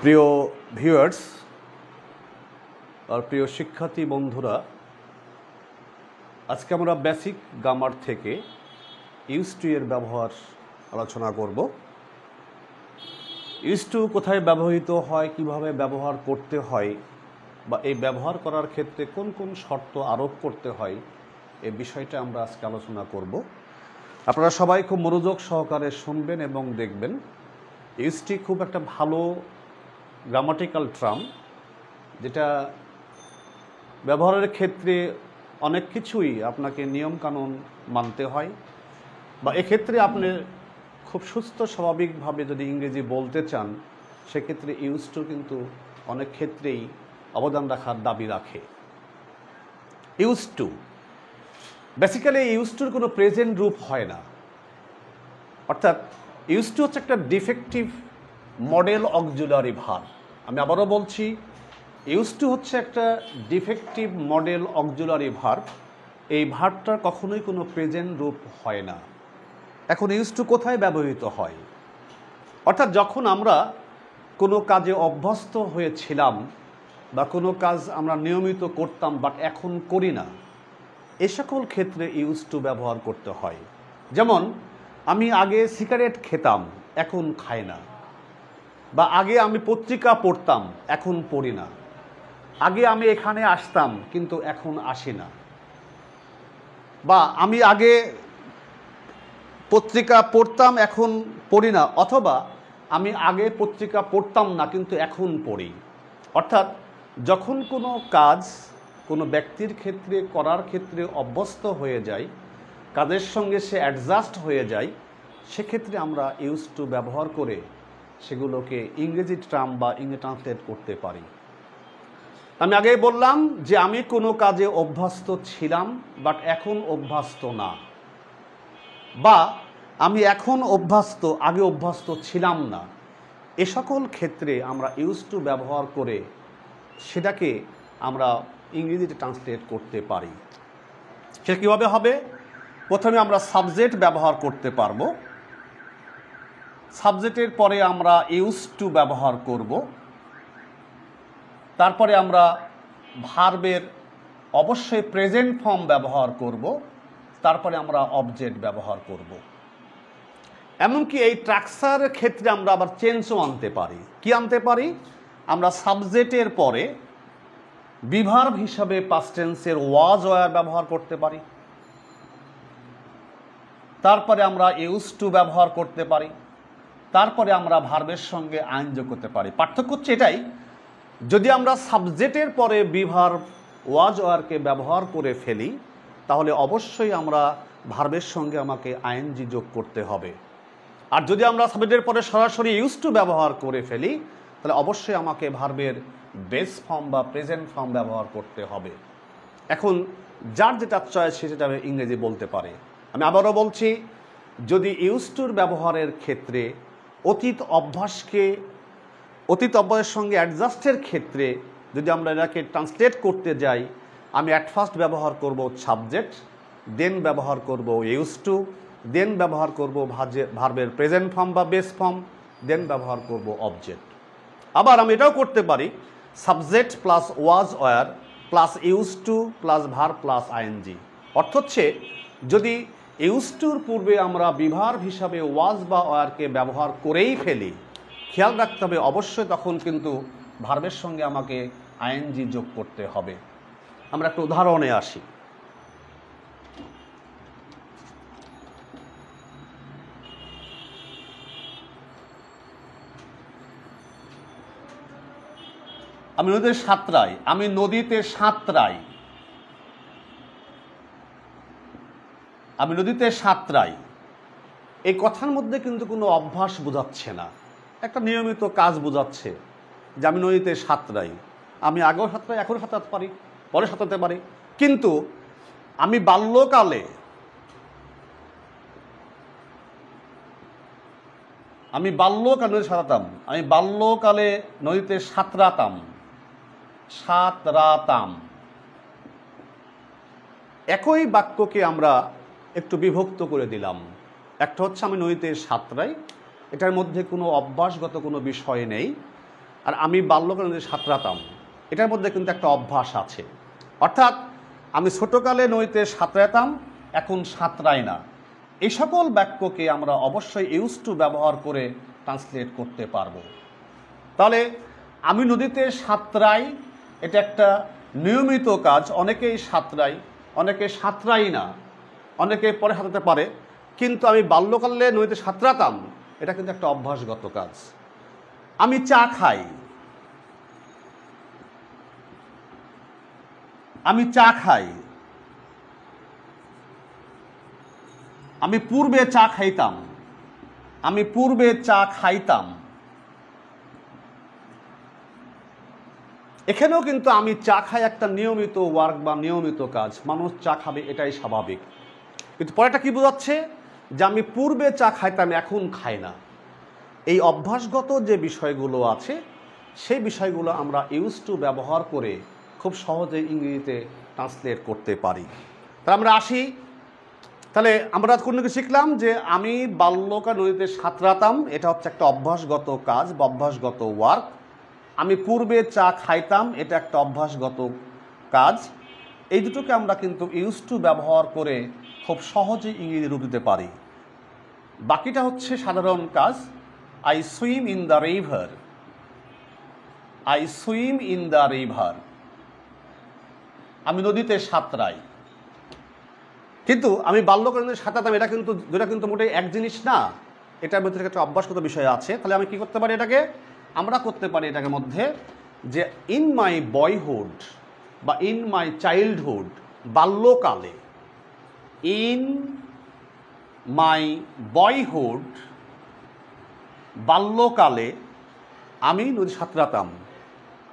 প্রিয় ভিউয়ার্স আর প্রিয় শিক্ষার্থী বন্ধুরা, আজকে আমরা বেসিক গ্রামার থেকে ইউজ টু এর ব্যবহার আলোচনা করব। ইউজ টু কোথায় ব্যবহৃত হয়, কিভাবে ব্যবহার করতে হয়, বা এই ব্যবহার করার ক্ষেত্রে কোন কোন শর্ত আরোপ করতে হয়, এই বিষয়টা আমরা আজকে আলোচনা করব। আপনারা সবাই খুব মনোযোগ সহকারে শুনবেন এবং দেখবেন। ইউজ টু খুব একটা ভালো গ্রামাটিক্যাল টার্ম, যেটা ব্যবহারের ক্ষেত্রে অনেক কিছুই আপনাকে নিয়মকানুন মানতে হয়, বা এক্ষেত্রে আপনি খুব সুস্থ স্বাভাবিকভাবে যদি ইংরেজি বলতে চান, সেক্ষেত্রে ইউজ টু কিন্তু অনেক ক্ষেত্রেই অবদান রাখার দাবি রাখে। ইউজ টু বেসিক্যালি ইউজ টুর কোনো প্রেজেন্ট রূপ হয় না, অর্থাৎ ইউজ টু হচ্ছে একটা ডিফেক্টিভ মডেল অক্সিলারি ভার্ব। আমি আবারও বলছি, ইউজ টু হচ্ছে একটা ডিফেক্টিভ মডেল অক্সিলারি ভার্ব। এই ভার্বটার কখনোই কোনো প্রেজেন্ট রূপ হয় না। এখন ইউজ টু কোথায় ব্যবহৃত হয়? অর্থাৎ যখন আমরা কোনো কাজে অভ্যস্ত হয়েছিলাম বা কোনো কাজ আমরা নিয়মিত করতাম বাট এখন করি না, এ সকল ক্ষেত্রে ইউজ টু ব্যবহার করতে হয়। যেমন আমি আগে সিগারেট খেতাম, এখন খাই না। বা আগে আমি পত্রিকা পড়তাম, এখন পড়ি না। আগে আমি এখানে আসতাম, কিন্তু এখন আসি না। বা আমি আগে পত্রিকা পড়তাম, এখন পড়ি না। অথবা আমি আগে পত্রিকা পড়তাম না, কিন্তু এখন পড়ি। অর্থাৎ যখন কোনো কাজ কোনো ব্যক্তির ক্ষেত্রে করার ক্ষেত্রে অভ্যস্ত হয়ে যায়, কাজের সঙ্গে সে অ্যাডজাস্ট হয়ে যায়, সেক্ষেত্রে আমরা ইউজ টু ব্যবহার করে সেগুলোকে ইংরেজি টার্ম বা ইংরেজি ট্রান্সলেট করতে পারি। আমি আগেই বললাম যে আমি কোনো কাজে অভ্যস্ত ছিলাম বাট এখন অভ্যস্ত না, বা আমি এখন অভ্যস্ত, আগে অভ্যস্ত ছিলাম না। এ সকল ক্ষেত্রে আমরা ইউজ টু ব্যবহার করে সেটাকে আমরা ইংরেজিতে ট্রান্সলেট করতে পারি। সেটা কীভাবে হবে? প্রথমে আমরা সাবজেক্ট ব্যবহার করতে পারবো। সাবজেক্টের পরে আমরা ইউজ টু ব্যবহার করব। তারপরে আমরা ভার্বের অবশ্যই প্রেজেন্ট ফর্ম ব্যবহার করব। তারপরে আমরা অবজেক্ট ব্যবহার করব। এমনকি এই স্ট্রাকচারের ক্ষেত্রে আমরা আবার চেঞ্জও আনতে পারি। কি আনতে পারি? আমরা সাবজেক্টের পরে বিভার্ব হিসাবে পাস্ট টেন্সের ওয়াজ ওয়ার ব্যবহার করতে পারি। তারপরে আমরা ইউজ টু ব্যবহার করতে পারি। তারপরে আমরা ভার্বের সঙ্গে আইন যোগ করতে পারি। পার্থক্য হচ্ছে এটাই, যদি আমরা সাবজেক্টের পরে বিভার্ব ওয়াজ ওয়ারকে ব্যবহার করে ফেলি, তাহলে অবশ্যই আমরা ভার্বের সঙ্গে আমাকে আইএনজি যোগ করতে হবে। আর যদি আমরা সাবজেক্টের পরে সরাসরি ইউজ টু ব্যবহার করে ফেলি, তাহলে অবশ্যই আমাকে ভার্বের বেস ফর্ম বা প্রেজেন্ট ফর্ম ব্যবহার করতে হবে। এখন যার যেটা চয়েস সেটা ইংরেজি বলতে পারে। আমি আবারও বলছি, যদি ইউজ টুর ব্যবহারের ক্ষেত্রে অতীত অভ্যাসের সঙ্গে অ্যাডজাস্টের ক্ষেত্রে যদি আমরা এটাকে ট্রান্সলেট করতে যাই, আমি অ্যাট ফার্স্ট ব্যবহার করব সাবজেক্ট, দেন ব্যবহার করব ইউজ টু, দেন ব্যবহার করব ভার্বের প্রেজেন্ট ফর্ম বা বেস ফর্ম, দেন ব্যবহার করব অবজেক্ট। আবার আমি এটাও করতে পারি subject plus was were plus use to plus verb plus ING. অর্থ হচ্ছে, যদি ইউজ টুর পূর্বে আমরা বিভার্ব হিসাবে ওয়াজ বা ওয়ারকে ব্যবহার করেই ফেলি, খেয়াল রাখতে হবে অবশ্যই তখন কিন্তু ভার্বের সঙ্গে আমাকে আইএনজি যোগ করতে হবে। আমরা একটা উদাহরণে আসি। আমি নদীতে সাঁতরাই, আমি নদীতে সাঁতরাই, আমি নদীতে সাঁতরাই। এই কথার মধ্যে কিন্তু কোনো অভ্যাস বোঝাচ্ছে না, একটা নিয়মিত কাজ বোঝাচ্ছে যে আমি নদীতে সাঁতরাই। আমি আগেও সাঁতরাই, এখনও সাঁতরাতে পারি, পরে সাঁতরাতে পারি। কিন্তু আমি বাল্যকালে নদীতে সাঁতরাতাম, আমি বাল্যকালে নদীতে সাঁতরাতাম। একই বাক্যকে আমরা একটু বিভক্ত করে দিলাম। একটা হচ্ছে আমি নদীতে সাঁতরাই, এটার মধ্যে কোনো অভ্যাসগত কোনো বিষয় নেই। আর আমি বাল্যকালে নদীতে সাঁতরাতাম, এটার মধ্যে কিন্তু একটা অভ্যাস আছে। অর্থাৎ আমি ছোটোকালে নদীতে সাঁতরাতাম, এখন সাঁতরাই না। এই সকল বাক্যকে আমরা অবশ্যই ইউজ টু ব্যবহার করে ট্রান্সলেট করতে পারবো। তাহলে আমি নদীতে সাঁতরাই, এটা একটা নিয়মিত কাজ। অনেকেই সাঁতরাই, অনেকে সাঁতরাই না, অনেকে পরে সাঁতরাতে পারে, কিন্তু আমি বাল্যকালে নদীতে সাঁতরাতাম, এটা কিন্তু একটা অভ্যাসগত কাজ। আমি চা খাই, আমি চা খাই, আমি পূর্বে চা খাইতাম, আমি পূর্বে চা খাইতাম। এখানেও কিন্তু আমি চা খাই একটা নিয়মিত ওয়ার্ক বা নিয়মিত কাজ, মানুষ চা খাবে, এটাই স্বাভাবিক। কিন্তু পরেটা কি বোঝাচ্ছে? যে আমি পূর্বে চা খাইতাম, এখন খাই না। এই অভ্যাসগত যে বিষয়গুলো আছে, সেই বিষয়গুলো আমরা ইউজ টু ব্যবহার করে খুব সহজে ইংরেজিতে ট্রান্সলেট করতে পারি। তাহলে আমরা আসি, তাহলে আমরা কোনো কিছু শিখলাম যে আমি বাল্যকাল নদীতে সাঁতরাতাম, এটা হচ্ছে একটা অভ্যাসগত কাজ বা অভ্যাসগত ওয়ার্ক। আমি পূর্বে চা খাইতাম, এটা একটা অভ্যাসগত কাজ। এই দুটোকে আমরা কিন্তু ইউজ টু ব্যবহার করে খুব সহজেই ইংরেজি রূপ দিতে পারি। বাকিটা হচ্ছে সাধারণ কাজ। I swim in the river, I swim in the river, আমি নদীতে সাঁতরাই। কিন্তু আমি বাল্যকালে সাঁতরাতাম, এটা কিন্তু দুটা কিন্তু মোটেই এক জিনিস না, এটার মধ্যে একটা অভ্যাসগত বিষয় আছে। তাহলে আমি কি করতে পারি? এটাকে আমরা করতে পারি এটাকে মধ্যে যে ইন মাই বয়হুড বা ইন মাই চাইল্ডহুড, বাল্যকালে, ইন মাই বয়হুড, বাল্যকালে আমি নদী সাঁতরাতাম।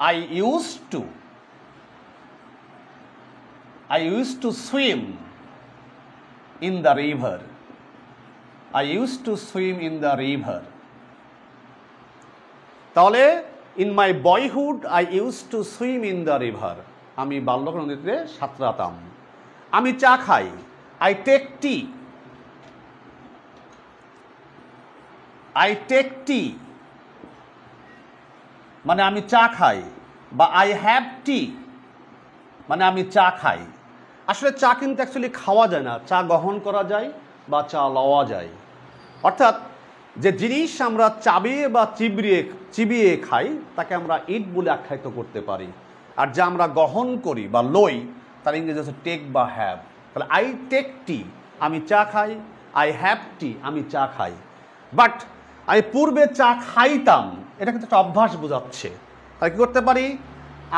I use to swim in the river, I use to swim in the river. তাহলে in my boyhood I use to swim in the river, আমি বাল্যকালে নদীতে সাঁতরাতাম। আমি চা খাই, I take tea, I take tea, মানে আমি চা খাই, বা আই হ্যাভ টি, মানে আমি চা খাই। আসলে চা কিন্তু অ্যাকচুয়ালি খাওয়া যায় না, চা গ্রহণ করা যায় বা চা লওয়া যায়। অর্থাৎ যে জিনিস আমরা চাবিয়ে বা চিবিয়ে খাই তাকে আমরা ইট বলে আখ্যায়িত করতে পারি, আর যা আমরা গ্রহণ করি বা লই তার ইংরেজি হচ্ছে টেক বা হ্যাভ। তাহলে আই টেক টি, আমি চা খাই, আই হ্যাভ টি, আমি চা খাই। বাট আমি পূর্বে চা খাইতাম, এটা কিন্তু একটা অভ্যাস বোঝাচ্ছে। তাহলে কী করতে পারি?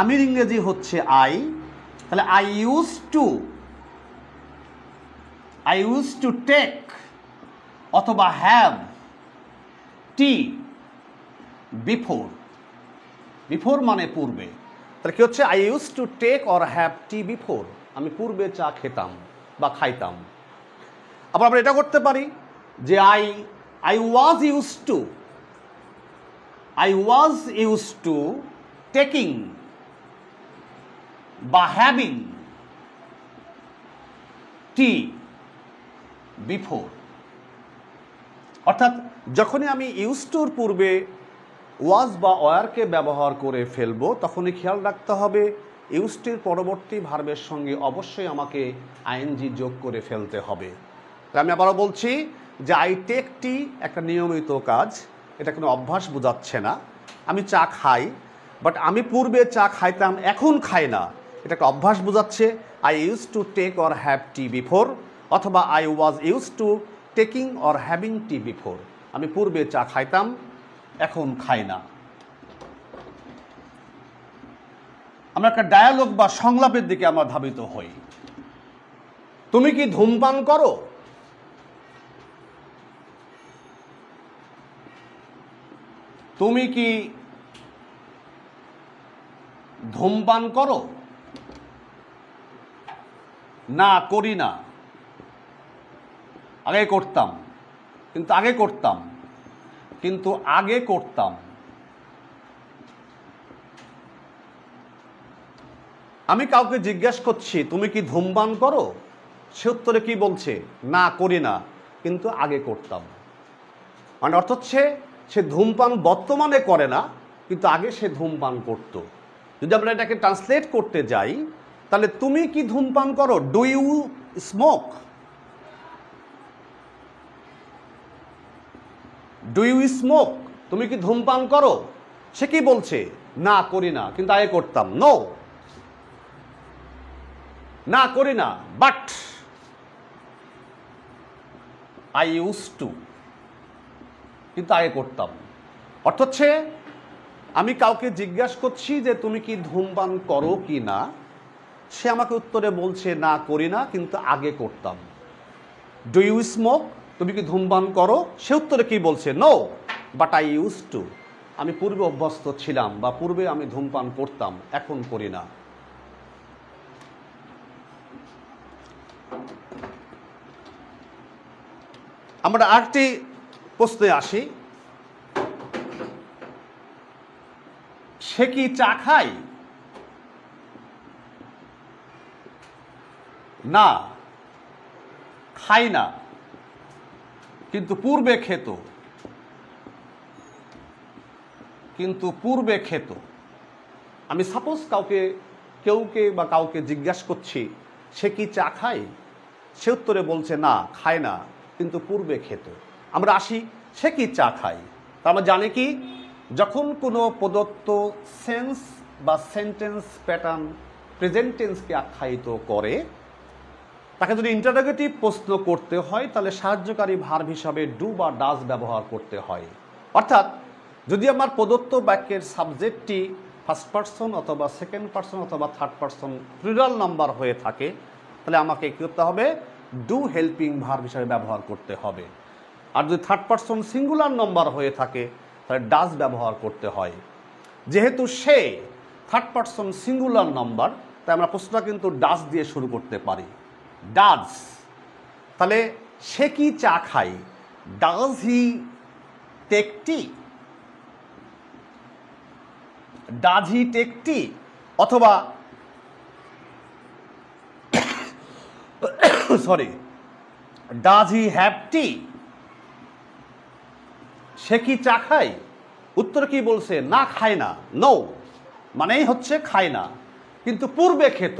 আমির ইংরেজি হচ্ছে আই, তাহলে আই ইউজ টু টেক অথবা হ্যাভ টি বিফোর, বিফোর মানে পূর্বে। তাহলে কি হচ্ছে? I use to take or have tea before, আমি পূর্বে চা খেতাম বা খাইতাম। আবার আমরা এটা করতে পারি যে I was use to taking বা হ্যাভিং টি বিফোর। অর্থাৎ যখনই আমি ইউজ টুর পূর্বে ওয়াজ বা ওয়ারকে ব্যবহার করে ফেলবো, তখনই খেয়াল রাখতে হবে ইউজ টুর পরবর্তী ভার্বের সঙ্গে অবশ্যই আমাকে আইএনজি যোগ করে ফেলতে হবে। আমি আবারও বলছি যে আই টেক টি একটা নিয়মিত কাজ, এটা কোনো অভ্যাস বোঝাচ্ছে না। আমি চা খাই, বাট আমি পূর্বে চা খাইতাম, এখন খাই না, এটা একটা অভ্যাস বোঝাচ্ছে। I use to take or have tea before, অথবা I was use to taking or having tea before, আমি পূর্বে চা খাইতাম, এখন খাই না। আমরা একটা ডায়ালগ বা সংলাপের দিকে আমরা ধাবিত হই। তুমি কি ধূমপান করো? তুমি কি ধূমপান করো? না, করি না। আগে করতাম, কিন্তু আগে করতাম। আমি কাউকে জিজ্ঞেস করছি তুমি কি ধূমপান করো, সে উত্তরে কি বলছে? না, করি না, কিন্তু আগে করতাম। মানে অর্থ হচ্ছে সে ধূমপান বর্তমানে করে না, কিন্তু আগে সে ধূমপান করত। যদি আমরা এটাকে ট্রান্সলেট করতে যাই, তাহলে তুমি কি ধূমপান করো? Do you smoke? Do you smoke? তুমি কি ধূমপান করো? সে কি বলছে? না, করি না, কিন্তু আগে করতাম। নো, না করি না, বাট আই ইউজ টু, কিন্তু আগে করতাম। অর্থ হচ্ছে আমি কাউকে জিজ্ঞাসা করছি যে তুমি কি ধূমপান করো কি না, সে আমাকে উত্তরে বলছে না করি না, কিন্তু আগে করতাম। Do you smoke? তুমি কি ধূমপান করো? সে উত্তরে কি বলছে? No, but I use to, আমি পূর্বে অভ্যস্ত ছিলাম বা পূর্বে আমি ধূমপান করতাম, এখন করি না। আমরা আরেকটি প্রশ্নে আসি, সে কি চা খায়? না, খাই না, কিন্তু পূর্বে খেত। আমি সাপোজ কেউকে বা কাউকে জিজ্ঞাসা করছি সে কি চা খায়, সে উত্তরে বলছে না, খায় না, কিন্তু পূর্বে খেত। আমরা আসি, সে কি চা খায়? তা আমরা জানি কি, যখন কোনো প্রদত্ত সেন্স বা সেন্টেন্স প্যাটার্ন প্রেজেন্ট টেন্সকে আখ্যায়িত করে, তাকে যদি ইন্টারোগেটিভ প্রশ্ন করতে হয় তাহলে সাহায্যকারী ভার্ব হিসাবে ডু বা ডাজ ব্যবহার করতে হয়। অর্থাৎ যদি আমার প্রদত্ত বাক্যের সাবজেক্টটি ফার্স্ট পারসন অথবা সেকেন্ড পারসন অথবা থার্ড পারসন প্লুরাল নাম্বার হয়ে থাকে, তাহলে আমাকে কী করতে হবে? ডু হেল্পিং ভার্ব হিসাবে ব্যবহার করতে হবে। আর যদি থার্ড পারসন সিঙ্গুলার নাম্বার হয়ে থাকে তাহলে ডাজ ব্যবহার করতে হয়। যেহেতু সে থার্ড পারসন সিঙ্গুলার নাম্বার, তাই আমরা প্রশ্নটা কিন্তু ডাজ দিয়ে শুরু করতে পারি। ডাজ, তাহলে সে কি চা খায়? Does he take tea? Does he take tea? অথবা sorry, does he have tea? সে কি চা খায়? উত্তর কি বলছে? না, খায় না। নো মানেই হচ্ছে খায় না, কিন্তু পূর্বে খেত।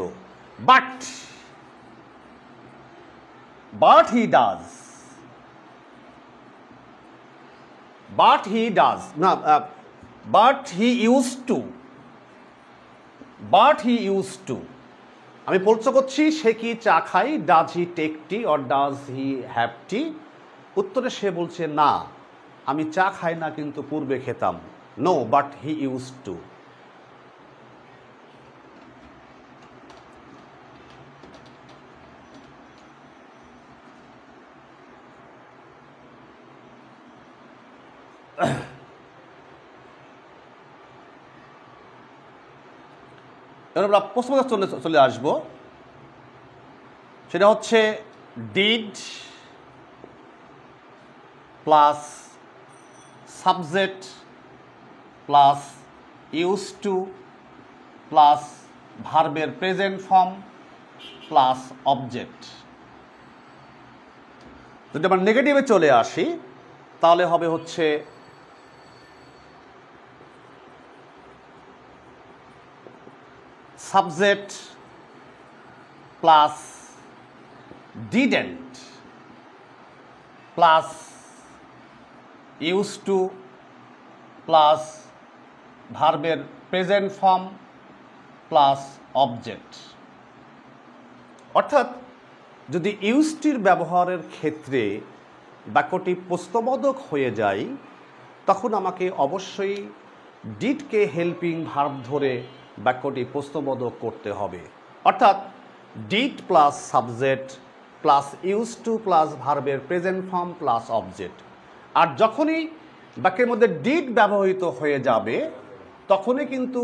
But he does. But he does না, but he use to. But he use to. আমি প্রশ্ন করছি সে কি চা খায়? Does he take tea or does he have tea? উত্তরে সে বলছে না, আমি চা খাই না, কিন্তু পূর্বে খেতাম। No, but he use to. এবার আমরা প্রশ্নটা চলে আসবো, সেটা হচ্ছে did plus subject plus use to plus ভার্বের প্রেজেন্ট ফর্ম প্লাস অবজেক্ট। যদি আমরা নেগেটিভে চলে আসি তাহলে হবে হচ্ছে subject plus didn't plus use to plus ভার্বের প্রেজেন্ট ফর্ম প্লাস অবজেক্ট। অর্থাৎ যদি ইউজটির ব্যবহারের ক্ষেত্রে বাক্যটি প্রশ্নবোধক হয়ে যায়, তখন আমাকে অবশ্যই ডিডকে হেল্পিং ভার্ব ধরে বাক্যটি প্রশ্নবোধক করতে হবে। অর্থাৎ did plus subject plus use to plus ভার্বের প্রেজেন্ট ফর্ম প্লাস অবজেক্ট। আর যখনই বাক্যের মধ্যে ডিড ব্যবহৃত হয়ে যাবে তখনই কিন্তু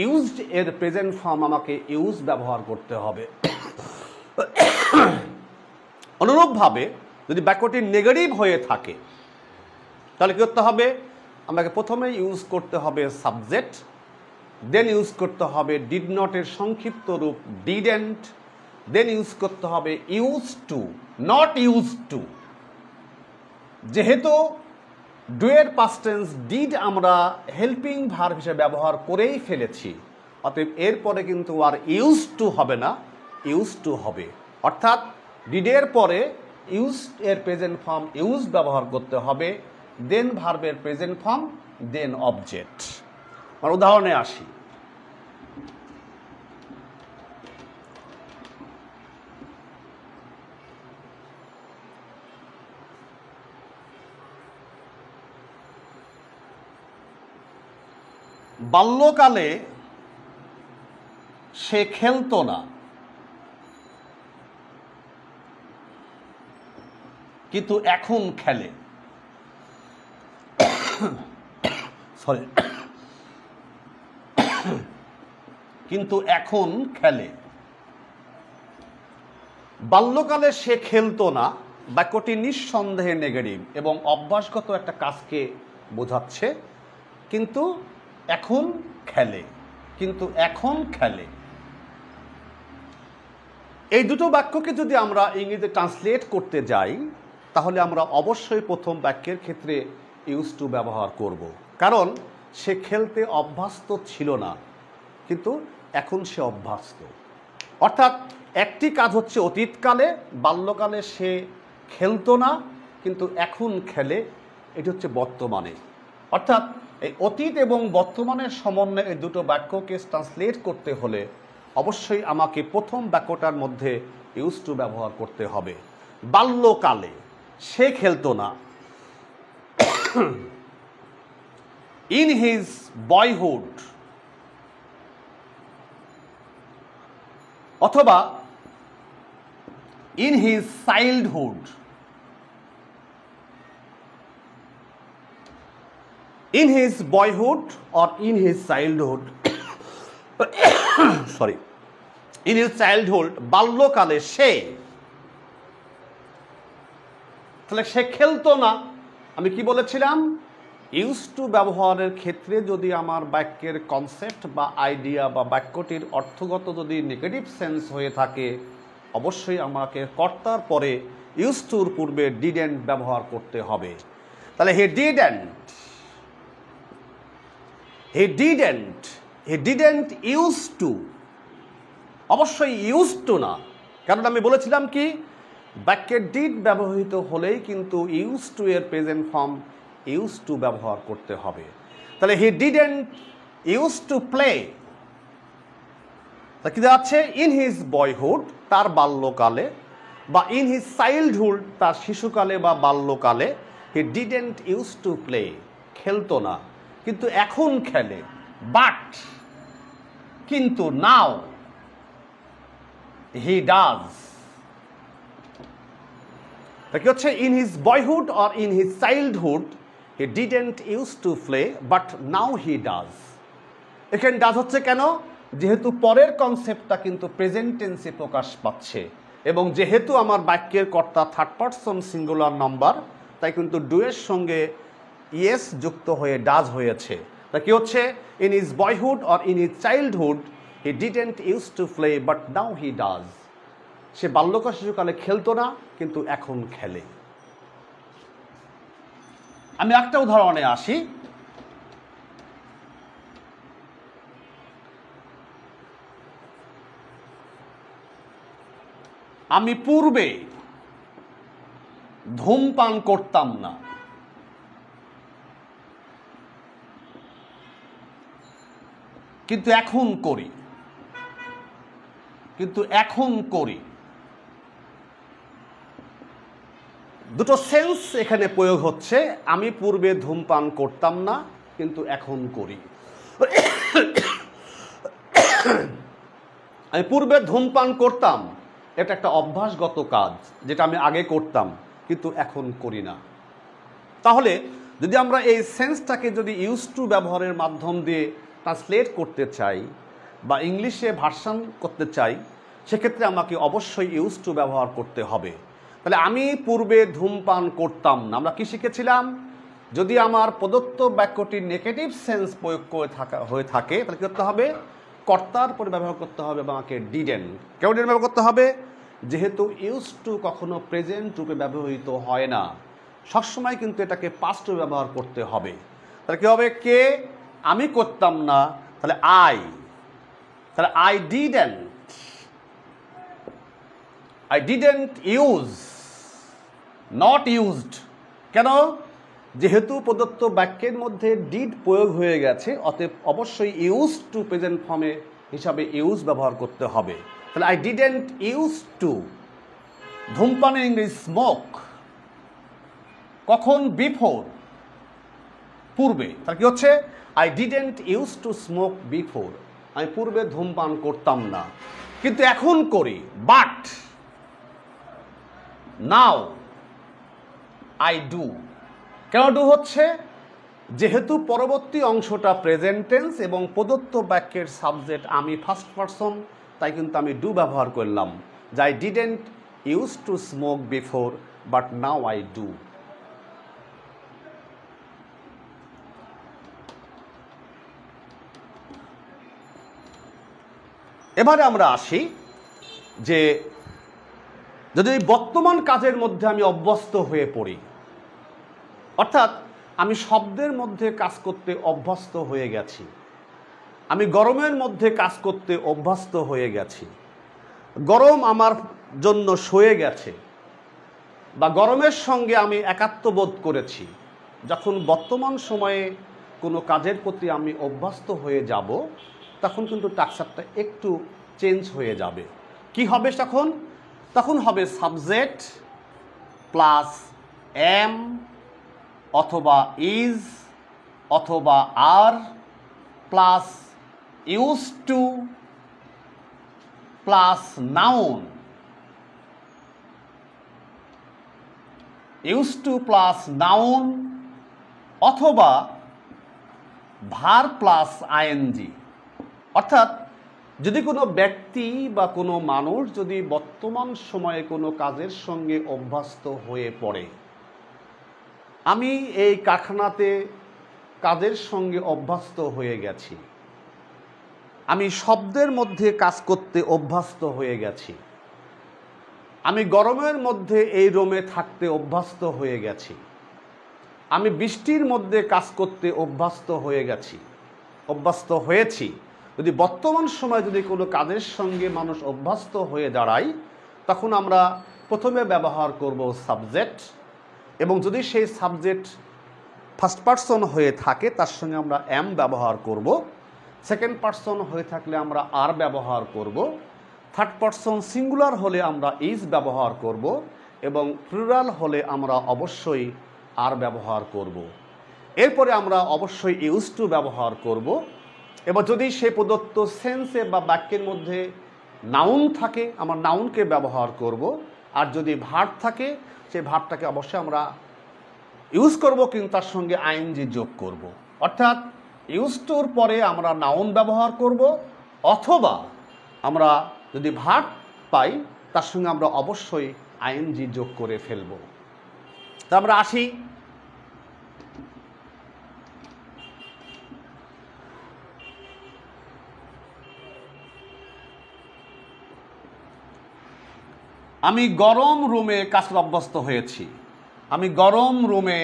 ইউজড এর প্রেজেন্ট ফর্ম আমাকে ইউজ ব্যবহার করতে হবে। অনুরূপভাবে যদি বাক্যটি নেগেটিভ হয়ে থাকে তাহলে কী করতে হবে? আমাকে প্রথমে ইউজ করতে হবে সাবজেক্ট, দেন ইউজ করতে হবে ডিড নটের সংক্ষিপ্ত রূপ ডিডেন্ট, দেন ইউজ করতে হবে use to, not use to. যেহেতু ডুয়ের পাস্ট টেন্স ডিড আমরা হেল্পিং ভার্ব হিসেবে ব্যবহার করেই ফেলেছি, অতএব এরপরে কিন্তু আর ইউজ টু হবে না, ইউজ টু হবে। অর্থাৎ ডিডের পরে ইউজ এর প্রেজেন্ট ফর্ম ইউজ ব্যবহার করতে হবে, দেন ভার্বের প্রেজেন্ট ফর্ম, দেন অবজেক্ট। আমার উদাহরণে আসি। বাল্যকালে সে খেলতো না, কিন্তু এখন খেলে। সরি, কিন্তু এখন খেলে। বাল্যকালে সে খেলতো না বাক্যটি নিঃসন্দেহে নেগেটিভ এবং অভ্যাসগত একটা কাজকে বোঝাচ্ছে। কিন্তু এখন খেলে, কিন্তু এখন খেলে। এই দুটো বাক্যকে যদি আমরা ইংরেজিতে ট্রান্সলেট করতে যাই তাহলে আমরা অবশ্যই প্রথম বাক্যের ক্ষেত্রে ইউজ টু ব্যবহার করব, কারণ সে খেলতে অভ্যস্ত ছিল না, কিন্তু এখন সে অভ্যস্ত। অর্থাৎ একটি কাজ হচ্ছে অতীতকালে, বাল্যকালে সে খেলতো না কিন্তু এখন খেলে, এটি হচ্ছে বর্তমানে। অর্থাৎ এই অতীত এবং বর্তমানের সমন্বয়ে এই দুটো বাক্যকে ট্রান্সলেট করতে হলে অবশ্যই আমাকে প্রথম বাক্যটার মধ্যে ইউজ টু ব্যবহার করতে হবে। বাল্যকালে সে খেলতো না, ইন হিজ বয়হুড, অথবা in his childhood. In his boyhood or in his childhood, sorry, in his childhood, বাল্যকালে সে, তাহলে সে খেলতো না। আমি কি বলেছিলাম? ইউজ টু ব্যবহারের ক্ষেত্রে যদি আমার বাক্যের কনসেপ্ট বা আইডিয়া বা বাক্যটির অর্থগত যদি নেগেটিভ সেন্স হয়ে থাকে অবশ্যই আমাকে কর্তার পরে ইউজ টুর পূর্বে ডিডেন্ট ব্যবহার করতে হবে। তাহলে হি ডিডেন্ট ইউজ টু, অবশ্যই ইউজ টু না, কারণ আমি বলেছিলাম কি বাক্যের ডিড ব্যবহৃত হলেই কিন্তু ইউজ টু এর প্রেজেন্ট ফর্ম ইউজ টু ব্যবহার করতে হবে। তাহলে হি ডিডেন্ট ইউজ টু প্লে, তা কি যাচ্ছে? ইন হিজ বয়হুড, তার বাল্যকালে, বা ইন হিজ চাইল্ডহুড, তার শিশুকালে বা বাল্যকালে, he didn't use to play, খেলতো না কিন্তু এখন খেলে। বাট, কিন্তু নাও, হি ডাজ। তা কি হচ্ছে? In his boyhood or in his childhood he didn't use to play but now he does. এখানে ডাজ হচ্ছে কেন? যেহেতু পরের কনসেপ্টটা কিন্তু প্রেজেন্ট টেন্সে প্রকাশ পাচ্ছে এবং যেহেতু আমার বাক্যের কর্তা থার্ড পারসন সিঙ্গুলার নাম্বার, তাই কিন্তু ডু এর সঙ্গে ইয়েস যুক্ত হয়ে ডাজ হয়েছে। তা কি হচ্ছে? In his boyhood or in his childhood he didn't use to play but now he does. সে বাল্যকাল শিশুকালে খেলতো না কিন্তু এখন খেলে। আমি একটা উদাহরণে আসি। আমি পূর্বে ধূমপান করতাম না, কিন্তু এখন করি, কিন্তু এখন করি। দুটো সেন্স এখানে প্রয়োগ হচ্ছে। আমি পূর্বে ধূমপান করতাম না কিন্তু এখন করি। আমি পূর্বে ধূমপান করতাম, এটা একটা অভ্যাসগত কাজ যেটা আমি আগে করতাম কিন্তু এখন করি না। তাহলে যদি আমরা এই সেন্সটাকে যদি ইউজ টু ব্যবহারের মাধ্যম দিয়ে ট্রান্সলেট করতে চাই বা ইংলিশে ভার্সন করতে চাই, সেক্ষেত্রে আমাকে অবশ্যই ইউজ টু ব্যবহার করতে হবে। তাহলে আমি পূর্বে ধূমপান করতাম না, আমরা কি শিখেছিলাম? যদি আমার প্রদত্ত বাক্যটির নেগেটিভ সেন্স প্রয়োগ করে হয়ে থাকে তাহলে কী করতে হবে? কর্তার পরে ব্যবহার করতে হবে আমাকে ডিডেন্ট। কেন ডিডেন্ট ব্যবহার করতে হবে? যেহেতু ইউজ টু কখনো প্রেজেন্ট রূপে ব্যবহৃত হয় না, সবসময় কিন্তু এটাকে পাস্টে ব্যবহার করতে হবে। তাহলে কী হবে? কে, আমি করতাম না, তাহলে আই, তাহলে I didn't use, not used. কেন? যেহেতু প্রদত্ত বাক্যের মধ্যে ডিড প্রয়োগ হয়ে গেছে, অতএব অবশ্যই ইউজ টু প্রেজেন্ট ফর্মে হিসাবে ইউজ ব্যবহার করতে হবে। তাহলে আই ডিডেন্ট ইউজ টু। ধূমপানের ইংরেজি স্মোক। কখন? বিফোর, পূর্বে। তাহলে কি হচ্ছে? I didn't use to smoke before. আমি পূর্বে ধূমপান করতাম না, কিন্তু এখন করি। But now I do. কেন ডু হচ্ছে? যেহেতু পরবর্তী অংশটা প্রেজেন্ট টেন্স এবং প্রদত্ত বাক্যের সাবজেক্ট আমি ফার্স্ট পারসন, তাই কিন্তু আমি ডু ব্যবহার করলাম। যে I didn't use to smoke before but now I do. এবারে আমরা আসি যে যদি বর্তমান কাজের মধ্যে আমি অভ্যস্ত হয়ে পড়ি, অর্থাৎ আমি শব্দের মধ্যে কাজ করতে অভ্যস্ত হয়ে গেছি, আমি গরমের মধ্যে কাজ করতে অভ্যস্ত হয়ে গেছি, গরম আমার জন্য সয়ে গেছে, বা গরমের সঙ্গে আমি একাত্মবোধ করেছি। যখন বর্তমান সময়ে কোনো কাজের প্রতি আমি অভ্যস্ত হয়ে যাব, তখন কিন্তু স্ট্রাকচারটা একটু চেঞ্জ হয়ে যাবে। কি হবে তখন? তখন হবে সাবজেক্ট প্লাস এম অথবা ইজ অথবা are plus use to plus noun, use to plus noun অথবা ভার প্লাস আইএনজি। অর্থাৎ যদি কোনো ব্যক্তি বা কোনো মানুষ যদি বর্তমান সময়ে কোনো কাজের সঙ্গে অভ্যস্ত হয়ে পড়ে, আমি এই কারখানাতে কাজের সঙ্গে অভ্যস্ত হয়ে গেছি, আমি শব্দের মধ্যে কাজ করতে অভ্যস্ত হয়ে গেছি, আমি গরমের মধ্যে এই রুমে থাকতে অভ্যস্ত হয়ে গেছি, আমি বৃষ্টির মধ্যে কাজ করতে অভ্যস্ত হয়েছি। যদি বর্তমান সময় যদি কোনো কাজের সঙ্গে মানুষ অভ্যস্ত হয়ে দাঁড়ায়, তখন আমরা প্রথমে ব্যবহার করব সাবজেক্ট, এবং যদি সেই সাবজেক্ট ফার্স্ট পারসন হয়ে থাকে তার সঙ্গে আমরা এম ব্যবহার করব, সেকেন্ড পারসন হয়ে থাকলে আমরা আর ব্যবহার করব, থার্ড পারসন সিঙ্গুলার হলে আমরা ইজ ব্যবহার করব, এবং প্লুরাল হলে আমরা অবশ্যই আর ব্যবহার করব। এরপরে আমরা অবশ্যই ইউজ টু ব্যবহার করব। এবার যদি সে প্রদত্ত সেন্সে বা বাক্যের মধ্যে নাউন থাকে, আমরা নাউনকে ব্যবহার করব, আর যদি ভার্ব থাকে সেই ভার্বটাকে অবশ্যই আমরা ইউজ করব, কিন্তু তার সঙ্গে আইএনজি যোগ করব। অর্থাৎ ইউজ টুর পরে আমরা নাউন ব্যবহার করব, অথবা আমরা যদি ভার্ব পাই তার সঙ্গে আমরা অবশ্যই আইএনজি যোগ করে ফেলব। তা আমরা আসি আমি গরম রুমে কাজ অভ্যস্ত হয়েছি, আমি গরম রুমে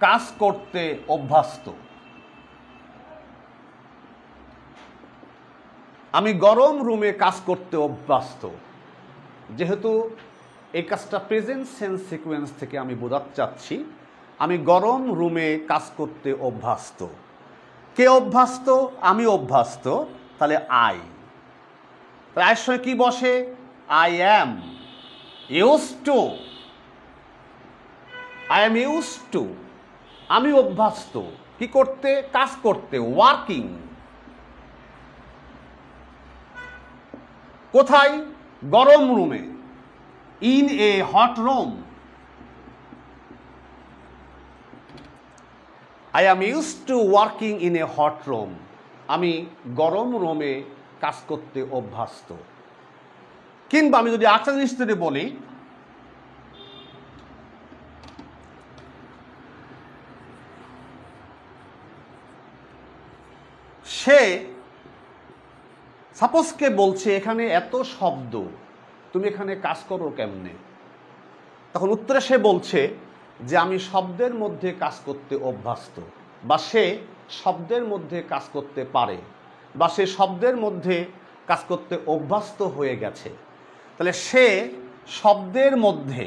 কাজ করতে অভ্যস্ত, আমি গরম রুমে কাজ করতে অভ্যস্ত। যেহেতু এই কাজটা প্রেজেন্ট সেন্স সিকোয়েন্স থেকে আমি বোঝাতে চাচ্ছি, আমি গরম রুমে কাজ করতে অভ্যস্ত। কে অভ্যস্ত? আমি অভ্যস্ত। তাহলে আই, এর সঙ্গে কি বসে? I am use to, I am use to, আমি অভ্যস্ত কি করতে? কাজ করতে, ওয়ার্কিং। কোথায়? গরম রুমে, in a hot room. I am use to working in a hot room, আমি গরম রুমে কাজ করতে অভ্যস্ত। কিংবা আমি যদি আরেকটা জিনিস যদি বলি, সে সাপোজকে বলছে এখানে এত শব্দ, তুমি এখানে কাজ করো কেমনে? তখন উত্তরে সে বলছে যে আমি শব্দের মধ্যে কাজ করতে অভ্যস্ত, বা সে শব্দের মধ্যে কাজ করতে পারে, বা সে শব্দের মধ্যে কাজ করতে অভ্যস্ত হয়ে গেছে। তাহলে সে শব্দের মধ্যে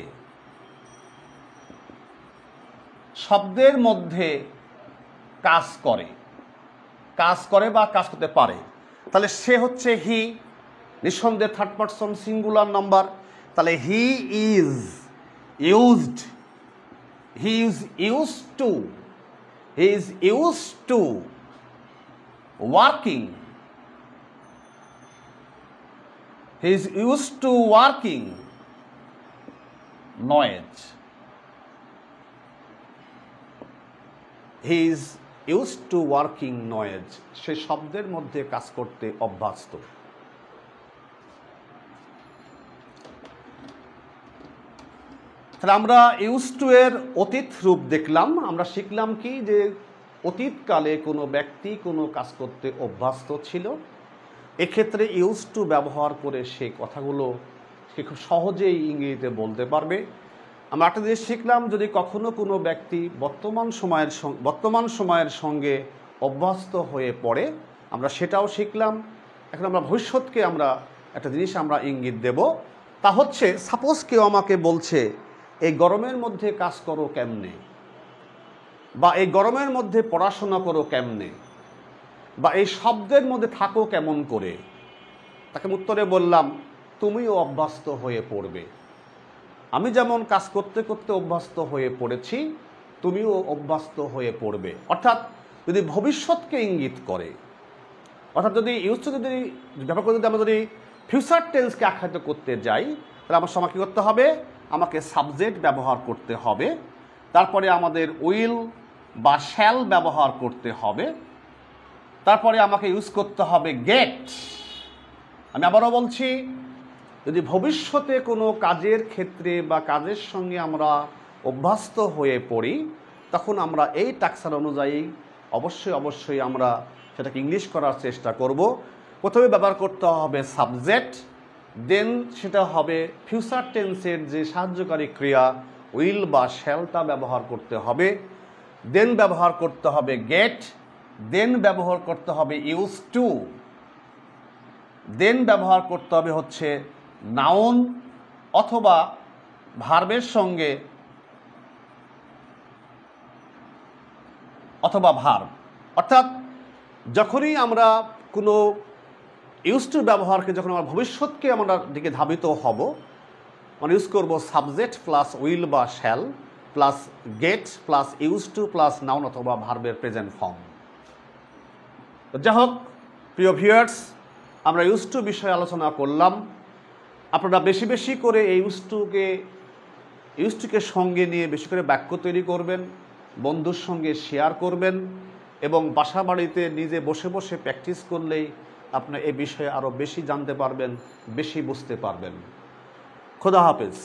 কাজ করে বা কাজ করতে পারে। তাহলে সে হচ্ছে হি, নিঃসন্দেহে থার্ড পারসন সিঙ্গুলার নাম্বার। তাহলে he is used to working noise. He is used to working noise. সে শব্দের মধ্যে কাজ করতে অভ্যস্ত। তাহলে আমরা ইউজ টু এর অতীত রূপ দেখলাম। আমরা শিখলাম কি, যে অতীতকালে কোনো ব্যক্তি কোনো কাজ করতে অভ্যস্ত ছিল, এক্ষেত্রে ইউজ টু ব্যবহার করে সে কথাগুলো সে খুব সহজেই ইংরেজিতে বলতে পারবে। আমরা একটা জিনিস শিখলাম, যদি কখনো কোনো ব্যক্তি বর্তমান সময়ের সঙ্গে অভ্যস্ত হয়ে পড়ে, আমরা সেটাও শিখলাম। এখন আমরা ভবিষ্যৎকে আমরা একটা জিনিস আমরা ইঙ্গিত দেব, তা হচ্ছে সাপোজ কেউ আমাকে বলছে এই গরমের মধ্যে কাজ করো কেমনে, বা এই গরমের মধ্যে পড়াশোনা করো কেমনে, বা এই শব্দের মধ্যে থাকো কেমন করে, তাকে উত্তরে বললাম তুমিও অভ্যস্ত হয়ে পড়বে। আমি যেমন কাজ করতে করতে অভ্যস্ত হয়ে পড়েছি, তুমিও অভ্যস্ত হয়ে পড়বে। অর্থাৎ যদি ভবিষ্যৎকে ইঙ্গিত করে, অর্থাৎ যদি ব্যাপার করে যদি আমরা যদি ফিউচার টেন্সকে আখ্যায়িত করতে যাই, তাহলে আমার সময় কী করতে হবে, আমাকে সাবজেক্ট ব্যবহার করতে হবে, তারপরে আমাদের উইল বা শ্যাল ব্যবহার করতে হবে, তারপরে আমাকে ইউজ করতে হবে গেট। আমি আবারও বলছি, যদি ভবিষ্যতে কোনো কাজের ক্ষেত্রে বা কাজের সঙ্গে আমরা অভ্যস্ত হয়ে পড়ি, তখন আমরা এই টাক্সার অনুযায়ী অবশ্যই আমরা সেটাকে ইংলিশ করার চেষ্টা করব। প্রথমে ব্যবহার করতে হবে সাবজেক্ট, দেন সেটা হবে ফিউচার টেন্সের যে সাহায্যকারী ক্রিয়া উইল বা শ্যালটা ব্যবহার করতে হবে, দেন ব্যবহার করতে হবে গেট, দেন ব্যবহার করতে হবে ইউজ টু, দেন ব্যবহার করতে হবে হচ্ছে নাউন অথবা ভার্বের সঙ্গে অথবা ভার্ব। অর্থাৎ যখনই আমরা কোনো ইউজ টু ব্যবহারকে যখন আমরা ভবিষ্যৎকে আমরা দিকে ধাবিত হব, মানে ইউজ করব সাবজেক্ট প্লাস উইল বা shall plus get plus use to plus noun অথবা ভার্বের প্রেজেন্ট ফর্ম। যাই হোক প্রিয় ভিউয়ার্স, আমরা ইউজ টু বিষয়ে আলোচনা করলাম। আপনারা বেশি বেশি করে এই ইউজ টুকে সঙ্গে নিয়ে বেশি করে বাক্য তৈরি করবেন, বন্ধুর সঙ্গে শেয়ার করবেন, এবং বাসা বাড়িতে নিজে বসে বসে প্র্যাকটিস করলেই আপনি এই বিষয়ে আরও বেশি জানতে পারবেন, বেশি বুঝতে পারবেন। খোদা হাফেজ।